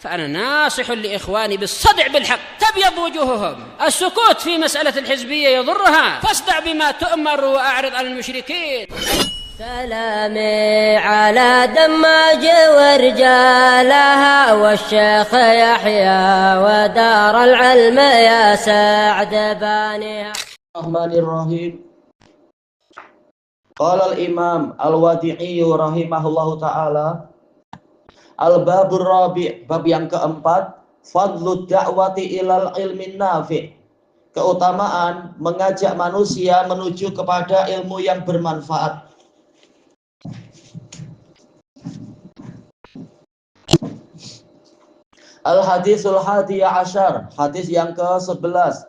فأنا ناصح لإخواني بالصدع بالحق تبيض وجوههم. السكوت في مسألة الحزبية يضرها، فاصدع بما تؤمر وأعرض عن المشركين. سلامي على دماج ورجالها والشيخ يحيى ودار العلم يا سعد بانيها. الرحمن الرحيم. Qala al-Imam Al-Wadi'i rahimahullahu ta'ala, Al-Babur Rabi', bab yang keempat, Fadlu da'wati ilal ilmin nafi', keutamaan mengajak manusia menuju kepada ilmu yang bermanfaat. Al-Hadisul Hadiya Ashar, hadis yang ke-11.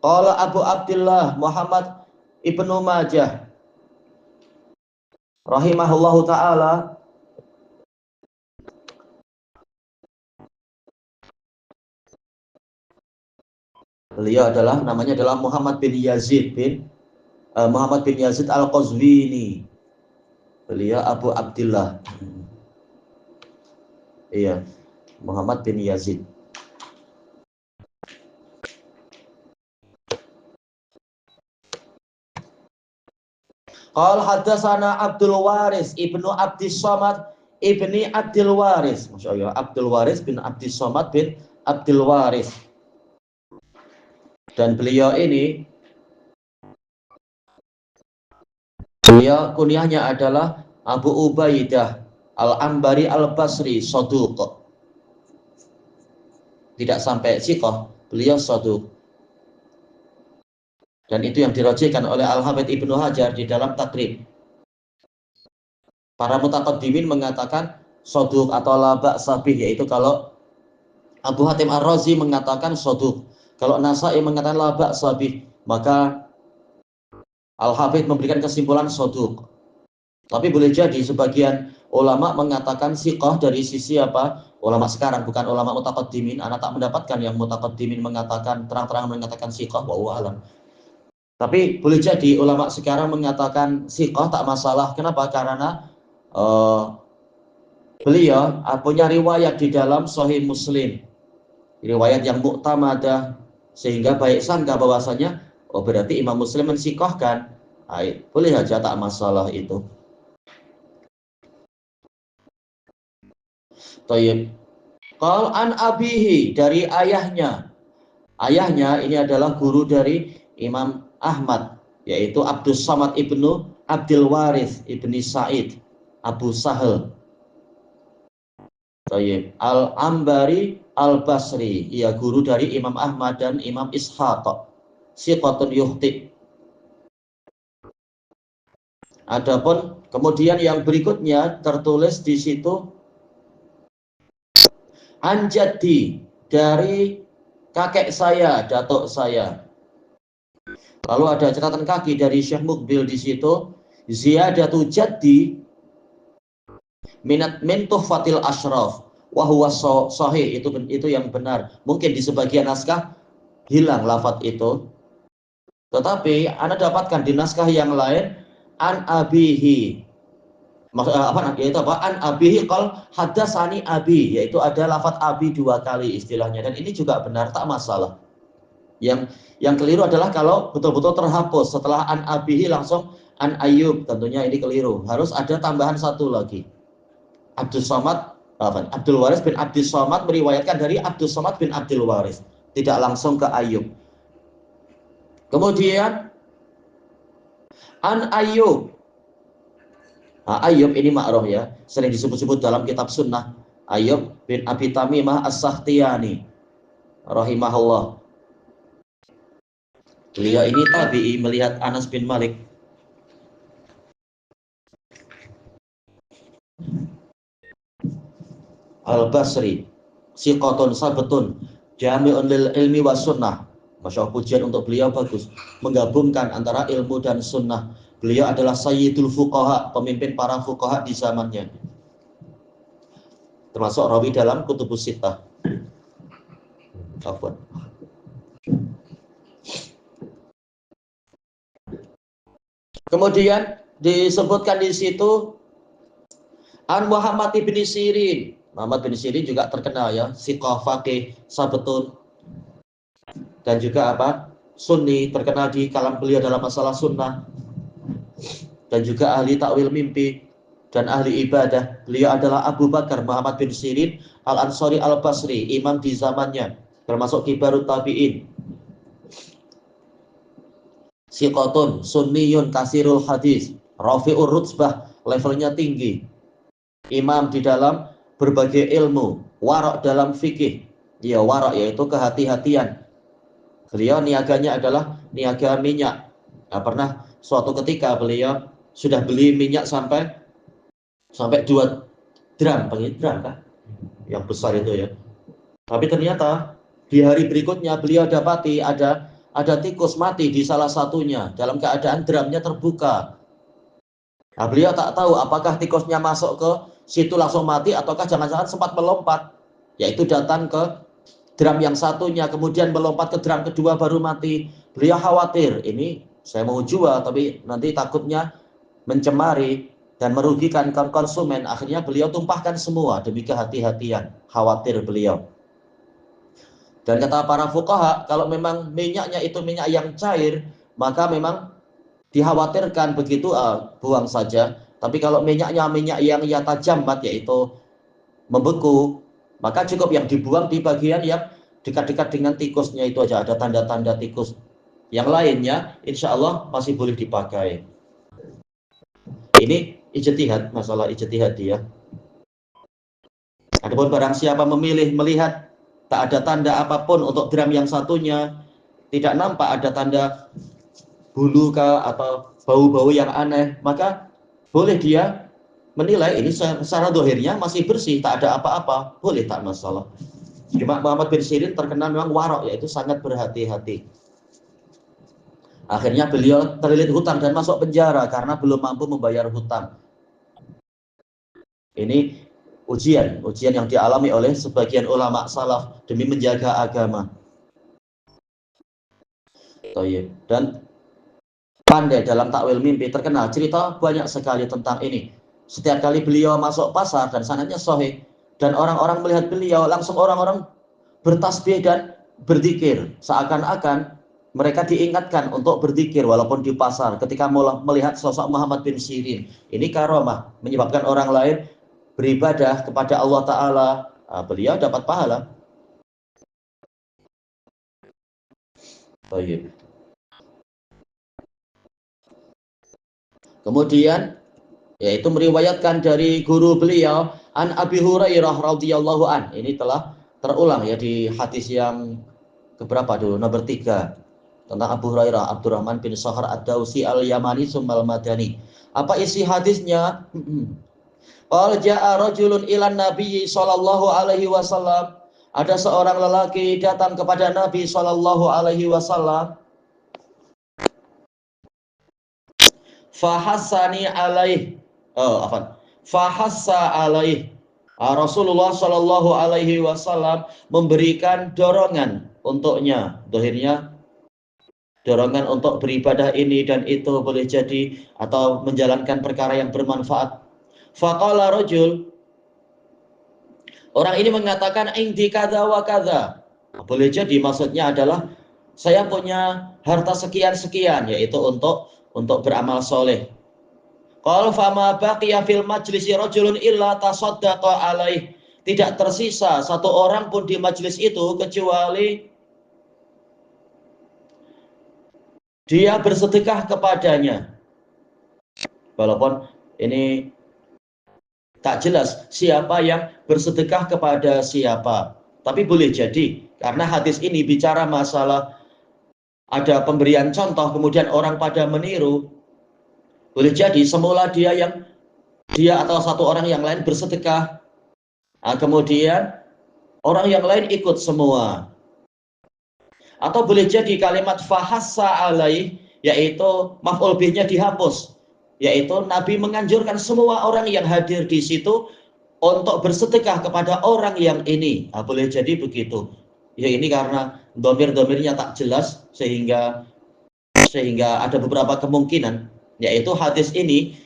Qala Abu Abdullah Muhammad Ibnu Majah rahimahullahu ta'ala, beliau namanya adalah Muhammad bin Yazid Al-Qazwini. Beliau Abu Abdullah. Iya, Muhammad bin Yazid. Qal hadatsana Abdul Waris ibnu Abdis Somad ibni Abdul Waris. Masyaallah, Abdul Waris bin Abdis Somad bin Abdul Waris. Dan beliau ini, beliau kunyahnya adalah Abu Ubaidah Al-Ambari Al-Basri Saduq. Tidak sampai siqah, beliau saduq. Dan itu yang dirajihkan oleh Al-Hafidz Ibnu Hajar di dalam Taqrib. Para mutaqaddimin mengatakan saduq atau la ba'sa bih, yaitu kalau Abu Hatim Ar-Razi mengatakan saduq, kalau Nasa'i mengatakan la ba'sa bih, maka Al-Hafidz memberikan kesimpulan saduq. Tapi boleh jadi sebagian ulama mengatakan siqah dari sisi apa? Ulama sekarang, bukan ulama mutaqaddimin. Anak tak mendapatkan yang mutaqaddimin mengatakan terang-terang mengatakan siqah, wallahu alam. Tapi boleh jadi ulama sekarang mengatakan siqah tak masalah. Kenapa? Karena beliau punya riwayat di dalam Sahih Muslim, riwayat yang mu'tamadah, sehingga baik sangka bahwasanya berarti Imam Muslim mensiqahkan. Boleh saja, tak masalah itu. Tayyib. Qal an abihi, dari ayahnya. Ayahnya ini adalah guru dari Imam Ahmad, yaitu Abdus Samad ibnu Abdul Warith ibni Sa'id Abu Sahel. Tayyib. Al-Ambari Al-Basri, ia guru dari Imam Ahmad dan Imam Ishaq. Siqatun yuhti. Adapun kemudian yang berikutnya tertulis di situ Anjadi, dari kakek saya, datuk saya. Lalu ada catatan kaki dari Syekh Mukbil di situ, ziyadatu jaddi min tuhfatil asyraf wa huwa sahih, itu yang benar. Mungkin di sebagian naskah hilang lafaz itu, tetapi Anda dapatkan di naskah yang lain an abihi. Yaitu apa? An abihi qal hadatsani abi, yaitu ada lafaz abi 2 kali istilahnya, dan ini juga benar, tak masalah. Yang keliru adalah kalau betul-betul terhapus setelah an abihi langsung an Ayyub, tentunya ini keliru. Harus ada tambahan satu lagi. Abdul Waris bin Abdul Somad meriwayatkan dari Abdul Somad bin Abdul Waris, tidak langsung ke Ayyub. Kemudian an Ayyub. Ayyub ini ma'ruf ya, sering disebut-sebut dalam kitab sunnah. Ayyub bin Abi Tamimah As-Sakhtiyani rahimahullah. Beliau ini tabi'i, melihat Anas bin Malik. Al-Basri, siqatun sabtun, jami'un lil ilmi was sunnah. Masya Allah, pujian untuk beliau bagus, menggabungkan antara ilmu dan sunnah. Beliau adalah sayyidul fuqaha, pemimpin para fuqaha di zamannya, termasuk rawi dalam Kutubus Sittah. Afwan. Kemudian disebutkan di situ an Muhammad ibn Sirin, Muhammad bin Sirin juga terkenal ya, siqah, faqih, sabetun, dan juga apa? Sunni, terkenal di kalam beliau dalam masalah sunnah, dan juga ahli takwil mimpi dan ahli ibadah. Beliau adalah Abu Bakar Muhammad bin Sirin Al-Ansari Al-Basri, imam di zamannya, termasuk kibarut tabi'in. Siqatun, sunniyun, kasirul hadis, rafi'ur rutbah, levelnya tinggi, imam di dalam berbagai ilmu, warak dalam fikih. Ya, warak yaitu kehati-hatian. Beliau niaganya adalah niaga minyak. Nah, pernah suatu ketika beliau sudah beli minyak sampai 2 dram, pakai dram kan? Yang besar itu ya. Tapi ternyata di hari berikutnya beliau dapati ada tikus mati di salah satunya dalam keadaan dramnya terbuka. Nah, beliau tak tahu apakah tikusnya masuk ke situ langsung mati ataukah jangan-jangan sempat melompat, yaitu datang ke dram yang satunya kemudian melompat ke dram kedua baru mati. Beliau khawatir, ini saya mau jual tapi nanti takutnya mencemari dan merugikan konsumen. Akhirnya beliau tumpahkan semua demi kehati-hatian, khawatir beliau. Dan kata para fuqaha, kalau memang minyaknya itu minyak yang cair, maka memang dikhawatirkan begitu buang saja. Tapi kalau minyaknya minyak yang yatajammat, yaitu membeku, maka cukup yang dibuang di bagian yang dekat-dekat dengan tikusnya itu aja, ada tanda-tanda tikus. Yang lainnya insya Allah masih boleh dipakai. Ini ijtihad, masalah ijtihad ya. Adapun barang siapa memilih melihat tak ada tanda apapun untuk dram yang satunya, tidak nampak ada tanda bulu kah atau bau-bau yang aneh, maka boleh dia menilai ini secara dohirnya masih bersih, tak ada apa-apa, boleh, tak masalah. Cuma Muhammad bin Sirin terkenal memang warok, yaitu sangat berhati-hati. Akhirnya beliau terlilit hutang dan masuk penjara karena belum mampu membayar hutang. Ini ujian yang dialami oleh sebagian ulama salaf demi menjaga agama. Dan pandai dalam takwil mimpi, terkenal, cerita banyak sekali tentang ini. Setiap kali beliau masuk pasar dan sanadnya sahih, dan orang-orang melihat beliau, langsung orang-orang bertasbih dan berzikir, seakan-akan mereka diingatkan untuk berzikir walaupun di pasar ketika melihat sosok Muhammad bin Sirin. Ini karomah, menyebabkan orang lain beribadah kepada Allah Ta'ala. Beliau dapat pahala. Baik. Kemudian yaitu meriwayatkan dari guru beliau an Abi Hurairah radhiyallahu an. Ini telah terulang ya di hadis yang keberapa dulu, nomor 3, tentang Abu Hurairah Abdurrahman bin Sakhar Ad-Dausi Al-Yamani Summal Madani. Apa isi hadisnya? Qala ja'a rajulun ilan Nabi sallallahu alaihi wasallam. Ada seorang lelaki datang kepada Nabi sallallahu alaihi wasallam. Fahassani alaih. Fahassa alaih. Rasulullah sallallahu alaihi wasallam memberikan dorongan untuknya. Dohirnya dorongan untuk beribadah ini dan itu, boleh jadi, atau menjalankan perkara yang bermanfaat. Faqala rajul, orang ini mengatakan indi kadza wa kadza. Boleh jadi maksudnya adalah saya punya harta sekian-sekian, yaitu untuk beramal soleh. Qala fama baqiya fil majlisi rajulun illa tasaddaqa alaih. Tidak tersisa satu orang pun di majlis itu kecuali dia bersedekah kepadanya. Walaupun ini tak jelas siapa yang bersedekah kepada siapa. Tapi boleh jadi, karena hadis ini bicara masalah ada pemberian contoh, kemudian orang pada meniru. Boleh jadi semula dia atau satu orang yang lain bersedekah. Kemudian orang yang lain ikut semua. Atau boleh jadi kalimat fahassa alaih, yaitu maf'ul bihnya dihapus, yaitu Nabi menganjurkan semua orang yang hadir di situ untuk bersedekah kepada orang yang ini. Boleh jadi begitu. Ya, ini karena domir-domirnya tak jelas sehingga ada beberapa kemungkinan, yaitu hadis ini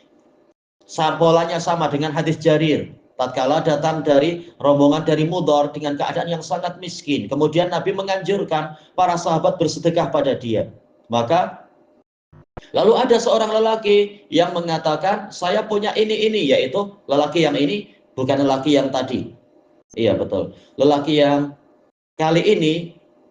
polanya sama dengan hadis Jarir. tatkala datang dari rombongan dari Mudhar dengan keadaan yang sangat miskin. Kemudian Nabi menganjurkan para sahabat bersedekah pada dia. Maka lalu ada seorang lelaki yang mengatakan, saya punya ini, yaitu lelaki yang ini bukan lelaki yang tadi. Iya betul. Lelaki yang kali ini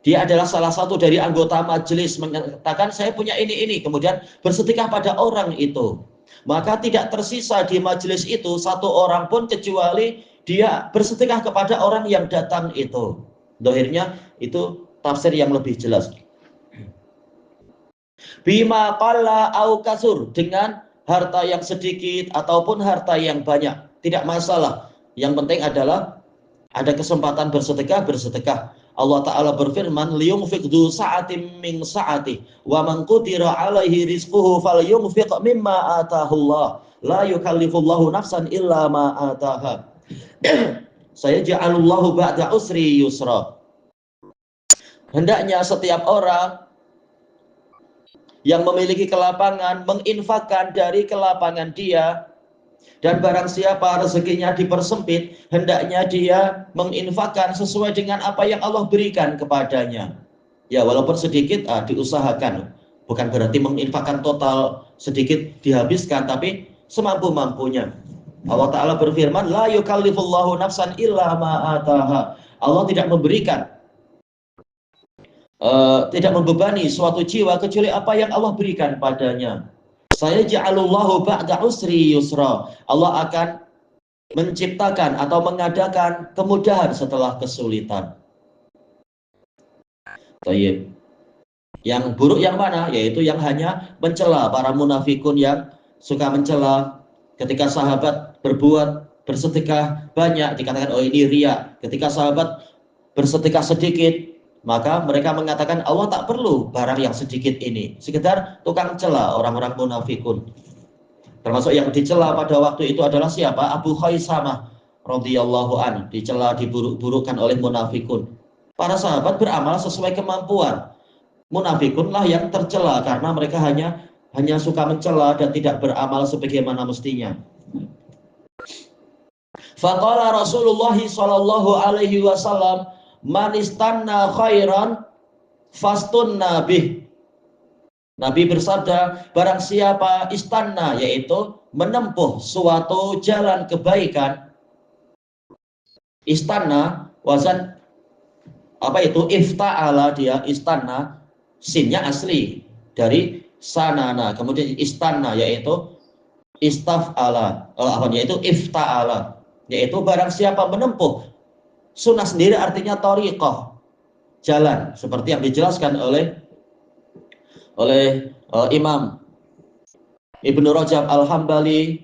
dia adalah salah satu dari anggota majelis, mengatakan saya punya ini, kemudian bersedekah pada orang itu. Maka tidak tersisa di majelis itu satu orang pun kecuali dia bersedekah kepada orang yang datang itu. Dohirnya itu tafsir yang lebih jelas. Bima qalla au kasur, dengan harta yang sedikit ataupun harta yang banyak, tidak masalah. Yang penting adalah ada kesempatan bersedekah, bersedekah. Allah Ta'ala berfirman, liyunfiq du sa'atim min sa'atih, wa man qudira alaihi rizquhu falyunfiq mimma atahullah, la yukallifullahu nafsan illa ma ataha. Sayaj'alullahu ba'da usri yusra. Hendaknya setiap orang yang memiliki kelapangan menginfakkan dari kelapangan dia, dan barang siapa rezekinya dipersempit, hendaknya dia menginfakkan sesuai dengan apa yang Allah berikan kepadanya. Ya, walaupun sedikit, diusahakan. Bukan berarti menginfakkan total, sedikit dihabiskan, tapi semampu-mampunya. Allah Ta'ala berfirman, la yukallifullahu nafsan illa ma'ataha. Allah tidak memberikan, tidak membebani suatu jiwa kecuali apa yang Allah berikan padanya. Saya ja'alullahu ba'da usri yusra. Allah akan menciptakan atau mengadakan kemudahan setelah kesulitan. Tayyib. Yang buruk yang mana? Yaitu yang hanya mencela, para munafikun yang suka mencela. Ketika sahabat berbuat bersedekah banyak, dikatakan oh ini riya. Ketika sahabat bersedekah sedikit, maka mereka mengatakan Allah tak perlu barang yang sedikit ini, sekedar tukang cela orang-orang munafikun. Termasuk yang dicela pada waktu itu adalah siapa? Abu Khaisamah radhiyallahu an, dicela, diburuk-burukkan oleh munafikun. Para sahabat beramal sesuai kemampuan. Munafikunlah yang tercela karena mereka hanya suka mencela dan tidak beramal sebagaimana mestinya. Faqala Rasulullah sallallahu alaihi wasallam, man istanna khairan fastunna bih. Nabi bersabda, barang siapa istanna, yaitu menempuh suatu jalan kebaikan. Istanna wazan apa itu? Ifta'ala, dia istanna, sinnya asli dari sanana, kemudian istanna yaitu istaf'ala, yaitu ifta'ala, yaitu barang siapa menempuh. Sunnah sendiri artinya thariqah, jalan, seperti yang dijelaskan oleh Imam Ibnu Rajab Al-Hambali,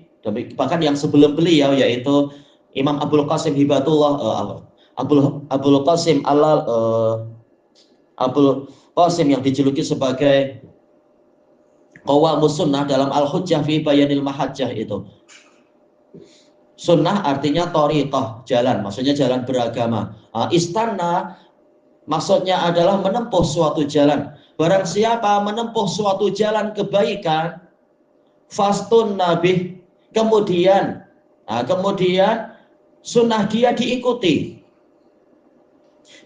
bahkan yang sebelum beliau yaitu Imam Abul Qasim Hibatullah, Abul Qasim Abul Qasim yang dijuluki sebagai Qawamus Sunnah dalam Al-Hujjah fi Bayanil Mahajjah itu. Sunnah artinya thariqah, jalan, maksudnya jalan beragama. Istanna maksudnya adalah menempuh suatu jalan. Barang siapa menempuh suatu jalan kebaikan, fastun nabih, kemudian sunnah dia diikuti,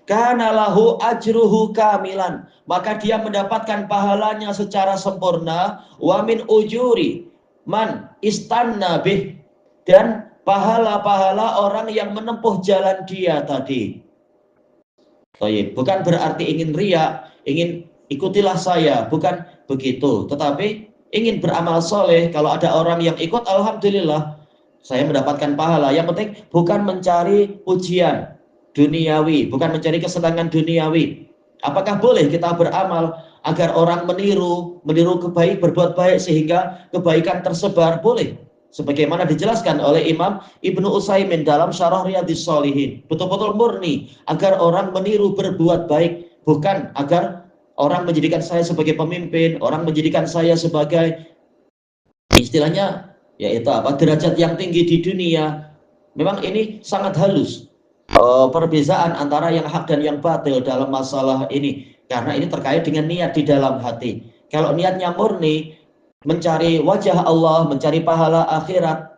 kana lahu ajruhu kamilan, maka dia mendapatkan pahalanya secara sempurna, wa min ujuri man istanna bih, dan pahala-pahala orang yang menempuh jalan dia tadi. Bukan berarti ingin riya, ingin ikutilah saya, bukan begitu, tetapi ingin beramal soleh. Kalau ada orang yang ikut, alhamdulillah, saya mendapatkan pahala. Yang penting bukan mencari pujian duniawi, bukan mencari kesenangan duniawi. Apakah boleh kita beramal agar orang meniru berbuat baik sehingga kebaikan tersebar? Boleh. Sebagaimana dijelaskan oleh Imam Ibnu Utsaimin dalam Syarah Riyadhis Shalihin. Betul-betul murni agar orang meniru berbuat baik, bukan agar orang menjadikan saya sebagai pemimpin, orang menjadikan saya sebagai istilahnya yaitu derajat yang tinggi di dunia. Memang ini sangat halus perbezaan antara yang hak dan yang batil dalam masalah ini, karena ini terkait dengan niat di dalam hati. Kalau niatnya murni mencari wajah Allah, mencari pahala akhirat,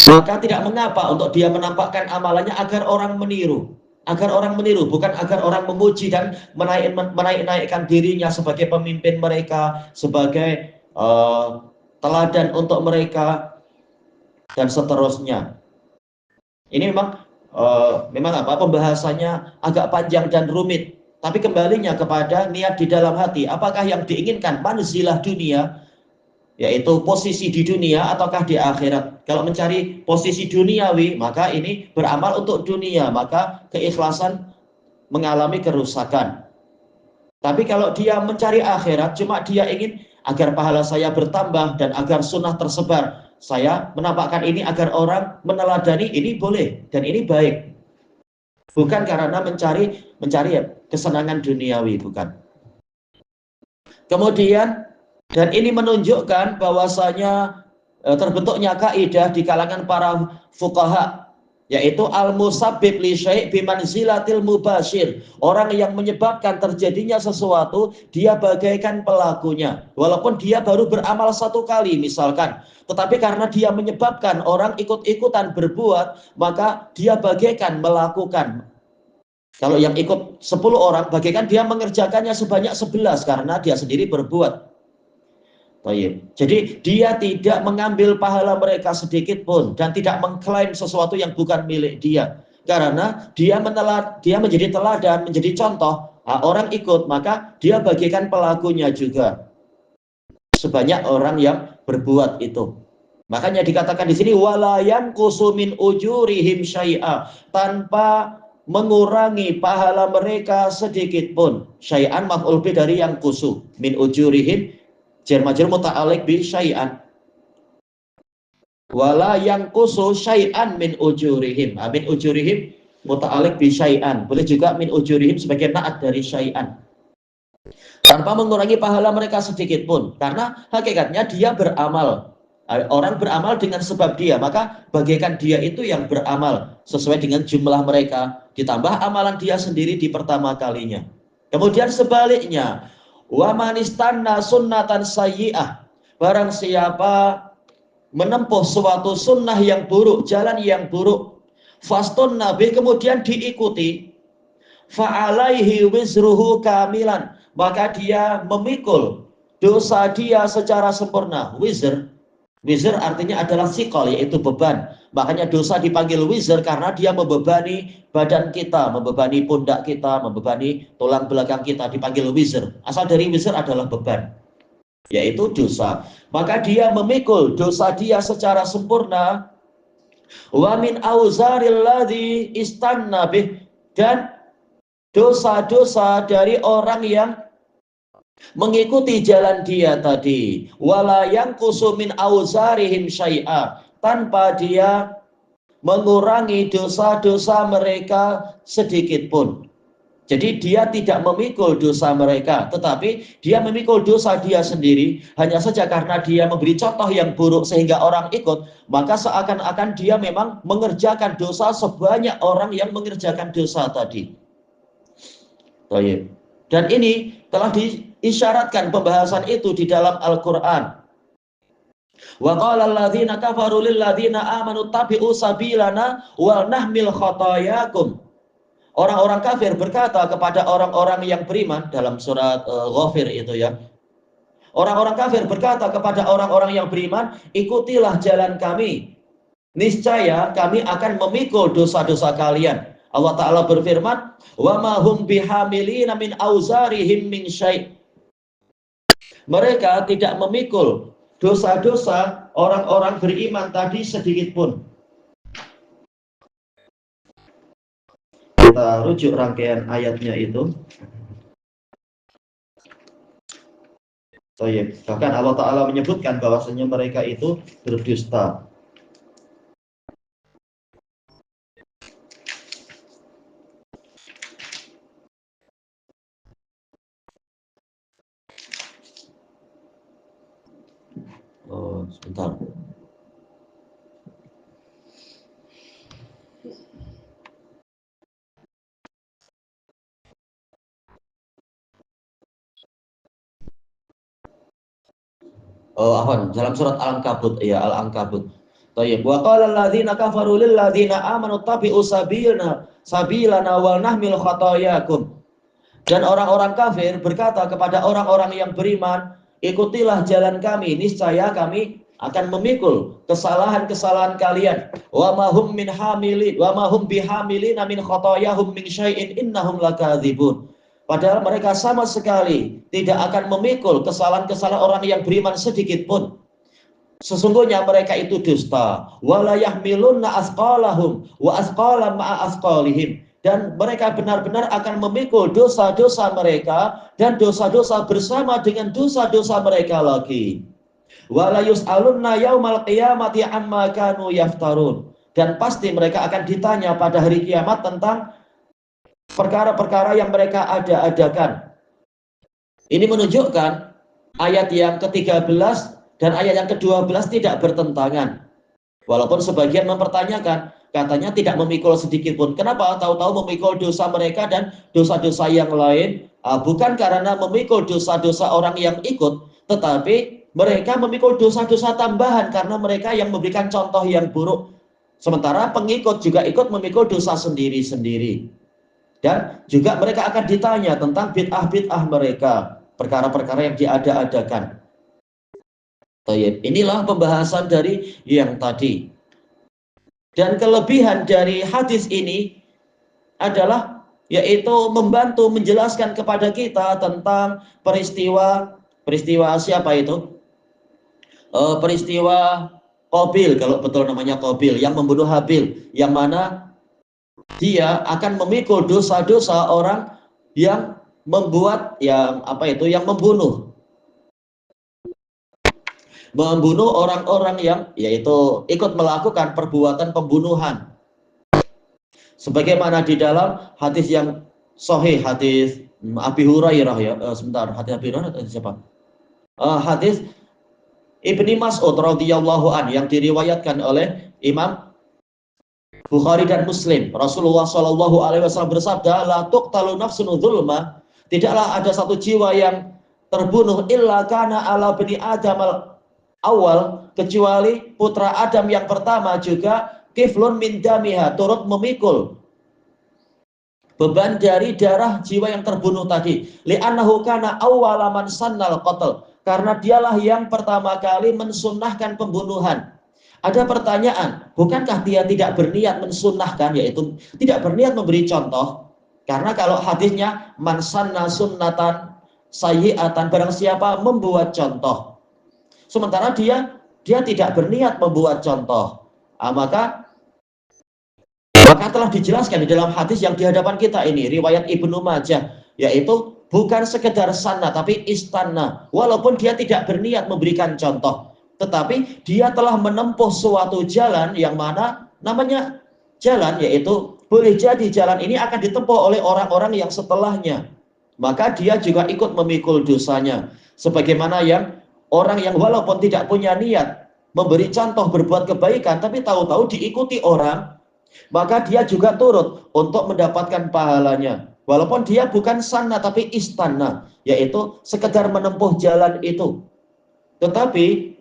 maka tidak mengapa untuk dia menampakkan amalannya agar orang meniru. Agar orang meniru, bukan agar orang memuji dan menaik-naikkan dirinya sebagai pemimpin mereka, sebagai teladan untuk mereka, dan seterusnya. Ini memang pembahasannya agak panjang dan rumit, tapi kembalinya kepada niat di dalam hati. Apakah yang diinginkan manzilah dunia, yaitu posisi di dunia, ataukah di akhirat? Kalau mencari posisi duniawi, maka ini beramal untuk dunia, maka keikhlasan mengalami kerusakan. Tapi kalau dia mencari akhirat, cuma dia ingin agar pahala saya bertambah dan agar sunnah tersebar, saya menampakkan ini agar orang meneladani, ini boleh dan ini baik. Bukan karena mencari kesenangan duniawi, bukan. Kemudian, dan ini menunjukkan bahwasanya terbentuknya kaidah di kalangan para fuqaha, yaitu al-musabbib li syai' bimanzilatil mubashir. Orang yang menyebabkan terjadinya sesuatu, dia bagaikan pelakunya. Walaupun dia baru beramal 1 kali misalkan, tetapi karena dia menyebabkan orang ikut-ikutan berbuat, maka dia bagaikan melakukan. Kalau yang ikut 10 orang, bagaikan dia mengerjakannya sebanyak 11 karena dia sendiri berbuat. Jadi dia tidak mengambil pahala mereka sedikit pun dan tidak mengklaim sesuatu yang bukan milik dia, karena dia menjadi teladan, menjadi contoh. Orang ikut, maka dia bagikan pelakunya juga sebanyak orang yang berbuat itu. Makanya dikatakan di sini walayan kusumin ujurihim syai'a, tanpa mengurangi pahala mereka sedikit pun. Syai'an maf'ul bi dari yang kusu, min ujurihim jar majrur muta'alliq bi syai'an. Wala yang kusu syai'an min ujurihim. Min ujurihim muta'alliq bi syai'an. Boleh juga min ujurihim sebagai naat dari syai'an. Tanpa mengurangi pahala mereka sedikit pun, karena hakikatnya dia beramal. Orang beramal dengan sebab dia, maka bagaikan dia itu yang beramal sesuai dengan jumlah mereka, ditambah amalan dia sendiri di pertama kalinya. Kemudian sebaliknya, wa manistanna sunnatan sayyi'ah, barang siapa menempuh suatu sunnah yang buruk, jalan yang buruk, fastun nabi, kemudian diikuti, fa'alaihi wizruhu kamilan, maka dia memikul dosa dia secara sempurna. Wizr artinya adalah sikol, yaitu beban. Makanya dosa dipanggil wizr karena dia membebani badan kita, membebani pundak kita, membebani tulang belakang kita, dipanggil wizr. Asal dari wizr adalah beban, yaitu dosa. Maka dia memikul dosa dia secara sempurna. Wa min auzaril ladzi istanna bih, dan dosa-dosa dari orang yang mengikuti jalan dia tadi. Wala yang kusumin auzarihim syai'a, tanpa dia mengurangi dosa-dosa mereka sedikit pun. Jadi dia tidak memikul dosa mereka, tetapi dia memikul dosa dia sendiri. Hanya saja karena dia memberi contoh yang buruk sehingga orang ikut, maka seakan-akan dia memang mengerjakan dosa sebanyak orang yang mengerjakan dosa tadi. Dan ini telah diisyaratkan pembahasan itu di dalam Al-Quran. Wa qala alladzina kafaru lil ladzina amanu tabi'u sabilana wal nahmil khotayakum. Orang-orang kafir berkata kepada orang-orang yang beriman dalam surat Ghafir itu ya. Orang-orang kafir berkata kepada orang-orang yang beriman, ikutilah jalan kami, niscaya kami akan memikul dosa-dosa kalian. Allah Ta'ala berfirman, wa ma hum bihamilina min auzarihim min syai'. Mereka tidak memikul dosa-dosa orang-orang beriman tadi sedikit pun. Kita rujuk rangkaian ayatnya itu. Bahkan Allah Ta'ala menyebutkan bahwasanya mereka itu berdusta. Sebentar. Dalam surat Al-Ankabut, ya Al-Ankabut. Thayyib. Wa qala alladziina kafaru lil ladziina aamanu tabi'u sabilana wal nahmil khatayakum. Dan orang-orang kafir berkata kepada orang-orang yang beriman, ikutilah jalan kami, niscaya kami akan memikul kesalahan-kesalahan kalian. Wa ma hum bihamilina min khatayahum min syai'in innahum lakadzibun. Padahal mereka sama sekali tidak akan memikul kesalahan-kesalahan orang yang beriman sedikit pun. Sesungguhnya mereka itu dusta. Wala yahmilunna asqalahum wa asqalan ma'a asqalihim. Dan mereka benar-benar akan memikul dosa-dosa mereka dan dosa-dosa bersama dengan dosa-dosa mereka lagi. Wala yus'alunna yaumal qiyamati amma kanu yaftarun. Dan pasti mereka akan ditanya pada hari kiamat tentang perkara-perkara yang mereka ada-adakan. Ini menunjukkan ayat yang ke-13 dan ayat yang ke-12 tidak bertentangan. Walaupun sebagian mempertanyakan, katanya tidak memikul sedikit pun. Kenapa? Tahu-tahu memikul dosa mereka dan dosa-dosa yang lain. Bukan karena memikul dosa-dosa orang yang ikut, tetapi mereka memikul dosa-dosa tambahan karena mereka yang memberikan contoh yang buruk. Sementara pengikut juga ikut memikul dosa sendiri-sendiri. Dan juga mereka akan ditanya tentang bid'ah-bid'ah mereka, perkara-perkara yang diada-adakan. Inilah pembahasan dari yang tadi. Dan kelebihan dari hadis ini adalah yaitu membantu menjelaskan kepada kita tentang peristiwa siapa itu? Peristiwa Qabil, kalau betul namanya Qabil, yang membunuh Habil, yang mana dia akan memikul dosa-dosa orang yang membuat yang membunuh orang-orang yang yaitu ikut melakukan perbuatan pembunuhan. Sebagaimana di dalam hadis yang sahih, hadis Abi Hurairah hadis Abi Hurairah atau siapa? Hadis Ibni Mas'ud radhiyallahu an yang diriwayatkan oleh Imam Bukhari dan Muslim. Rasulullah Shallallahu alaihi wasallam bersabda, la tuqtalu nafsun dzulma, tidaklah ada satu jiwa yang terbunuh illa kana ala bani Adam awal, kecuali putra Adam yang pertama juga kiflun min damiha, turut memikul beban dari darah jiwa yang terbunuh tadi. Li'annahu kana awwala man sannal qatl, karena dialah yang pertama kali mensunnahkan pembunuhan. Ada pertanyaan, bukankah dia tidak berniat mensunnahkan, yaitu tidak berniat memberi contoh? Karena kalau hadisnya man sanna sunnatan sayyi'atan, barang siapa membuat contoh, sementara dia tidak berniat membuat contoh, maka telah dijelaskan di dalam hadis yang di hadapan kita ini, riwayat Ibnu Majah, yaitu bukan sekedar sanna tapi istanna. Walaupun dia tidak berniat memberikan contoh, tetapi dia telah menempuh suatu jalan yang mana namanya jalan, yaitu boleh jadi jalan ini akan ditempuh oleh orang-orang yang setelahnya. Maka dia juga ikut memikul dosanya. Sebagaimana yang orang yang walaupun tidak punya niat memberi contoh berbuat kebaikan, tapi tahu-tahu diikuti orang, maka dia juga turut untuk mendapatkan pahalanya. Walaupun dia bukan sanna tapi istana, yaitu sekedar menempuh jalan itu. Tetapi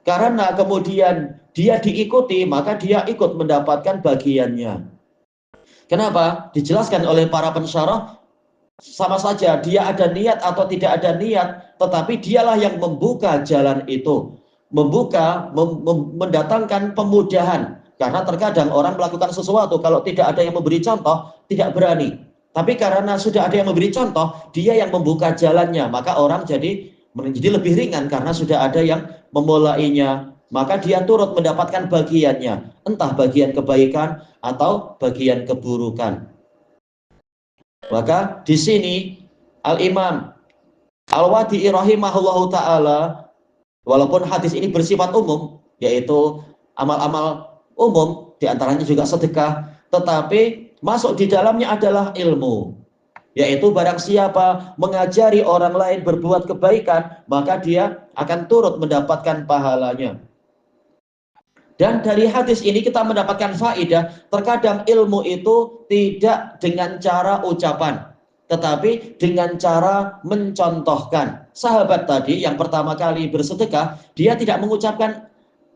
karena kemudian dia diikuti, maka dia ikut mendapatkan bagiannya. Kenapa? Dijelaskan oleh para pensyarah, sama saja dia ada niat atau tidak ada niat, tetapi dialah yang membuka jalan itu, mendatangkan pemudahan. Karena terkadang orang melakukan sesuatu, kalau tidak ada yang memberi contoh, tidak berani. Tapi karena sudah ada yang memberi contoh, dia yang membuka jalannya, maka orang jadi lebih ringan karena sudah ada yang memulainya. Maka dia turut mendapatkan bagiannya, entah bagian kebaikan atau bagian keburukan. Maka di sini Al-Imam Al-Wadi'i rahimahullahu ta'ala, walaupun hadis ini bersifat umum, yaitu amal-amal umum, diantaranya juga sedekah, tetapi masuk di dalamnya adalah ilmu, yaitu barang siapa mengajari orang lain berbuat kebaikan, maka dia akan turut mendapatkan pahalanya. Dan dari hadis ini kita mendapatkan faedah, terkadang ilmu itu tidak dengan cara ucapan, tetapi dengan cara mencontohkan. Sahabat tadi yang pertama kali bersedekah, dia tidak mengucapkan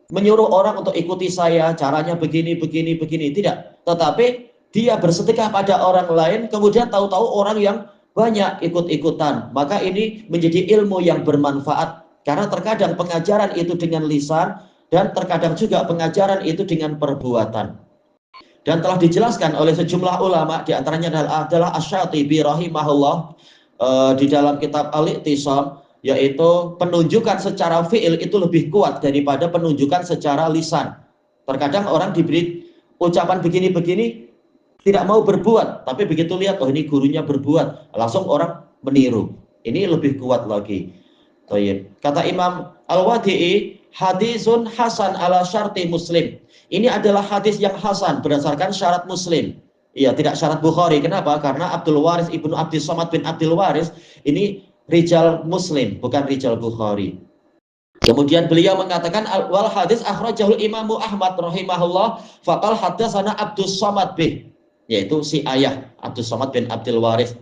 menyuruh orang untuk ikuti saya, caranya begini, begini, begini. Tidak. Tetapi dia bersedekah pada orang lain, kemudian tahu-tahu orang yang banyak ikut-ikutan. Maka ini menjadi ilmu yang bermanfaat. Karena terkadang pengajaran itu dengan lisan, dan terkadang juga pengajaran itu dengan perbuatan. Dan telah dijelaskan oleh sejumlah ulama, diantaranya adalah Asy-Syatibi rahimahullah, di dalam kitab Al-I'tisam, yaitu penunjukan secara fi'il itu lebih kuat daripada penunjukan secara lisan. Terkadang orang diberi ucapan begini-begini, tidak mau berbuat, tapi begitu lihat, oh ini gurunya berbuat, langsung orang meniru. Ini lebih kuat lagi. Kata Imam Al-Wadi'i, hadisun hasan ala syarti Muslim. Ini adalah hadis yang hasan berdasarkan syarat Muslim. Iya, tidak syarat Bukhari. Kenapa? Karena Abdul Waris ibnu Abdus Somad bin Abdul Waris ini rijal Muslim, bukan rijal Bukhari. Kemudian beliau mengatakan wal hadis akhrajahul Imamu Ahmad rahimahullah faqal hadatsana Abdus Somad bih, yaitu si ayah Abdus Somad bin Abdul Waris.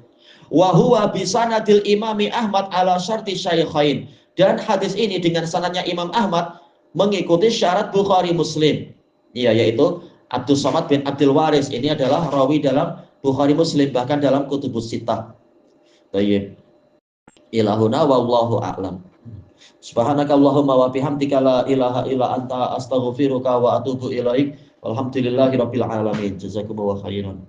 Wa huwa bi sanadil Imami Ahmad ala syarti syaikhain. Dan hadis ini dengan sanadnya Imam Ahmad mengikuti syarat Bukhari Muslim. Iya, yaitu Abdus Somad bin Abdul Waris ini adalah rawi dalam Bukhari Muslim, bahkan dalam Kutubus Sittah. Baik. Ilahuna wallahu a'lam. Subhanakallahumma wa bihamdika la ilaha illa anta astaghfiruka wa atubu ilaik. Walhamdulillahirabbil alamin. Jazakumullahu khairan.